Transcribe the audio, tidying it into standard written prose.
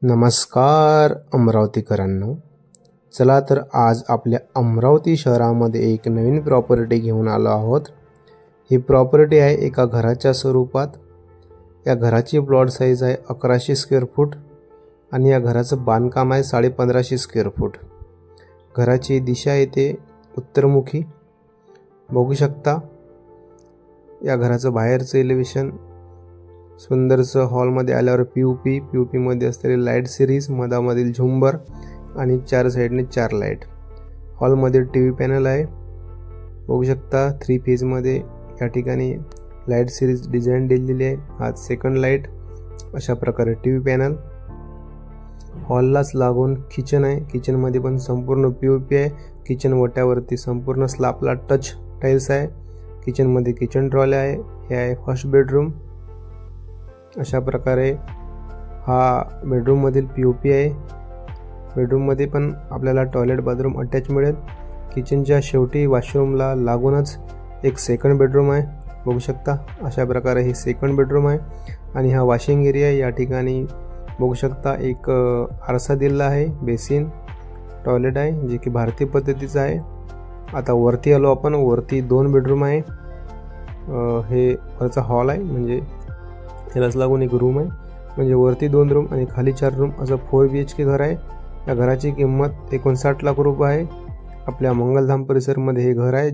नमस्कार अमरावतीकरांनो, चला तर आज आपल्या अमरावती शहरामध्ये एक नवीन प्रॉपर्टी घेऊन आलो आहोत। ही प्रॉपर्टी आहे एका घराच्या स्वरूपात। या घराची प्लॉट साइज आहे 1100 स्क्वेअर फूट आणि या घराचं बांधकाम आहे 1550 स्क्वेअर फूट। घराची दिशा येते उत्तरमुखी। बघू शकता या घराचं बाहेरचं एलिव्हेशन सुंदरसं हॉलमध्ये आल्यावर पीओपी मध्ये असलेली लाईट सिरीज, मधामधील झुंबर आणि चार साइडने 4 लाईट। हॉलमध्ये टीव्ही पॅनल आहे। बघू शकता 3 फेज मध्ये या ठिकाणी लाईट सिरीज डिझाइन दिलेली आहे। हा सेकंड लाईट, अशा प्रकारे टीव्ही पॅनल। हॉललाच लागून किचन आहे। किचन मध्ये पण संपूर्ण पीओपी आहे। किचन वट्यावरती संपूर्ण स्लॅबला टच टाइल्स आहे। किचन मध्ये किचन ट्रॉली आहे। हे आहे फर्स्ट बेडरूम। अशा प्रकारे हा बेडरूम मधील पीओपी आहे। बेडरूम मध्ये पण आपल्याला टॉयलेट बाथरूम अटॅच मिळेल। किचनच्या शेवटी वॉशरूमला लागूनच एक सेकंड बेडरूम आहे। बघू शकता अशा प्रकारे ही सेकंड बेडरूम आहे आणि हा वॉशिंग एरिया या ठिकाणी बघू शकता एक आरसा दिलेला आहे। बेसिन, टॉयलेट आहे जे की भारतीय पद्धतीचं आहे। आता वरती आलो आपण। वरती 2 बेडरूम आहे। हे वरचा हॉल आहे, म्हणजे त्यालाच लागून एक रूम आहे, म्हणजे वरती 2 रूम आणि खाली 4 रूम असं 4 BHK घर आहे। या घराची किंमत 59 लाख रुपये आहे। आपल्या मंगलधाम परिसरमध्ये हे घर आहे।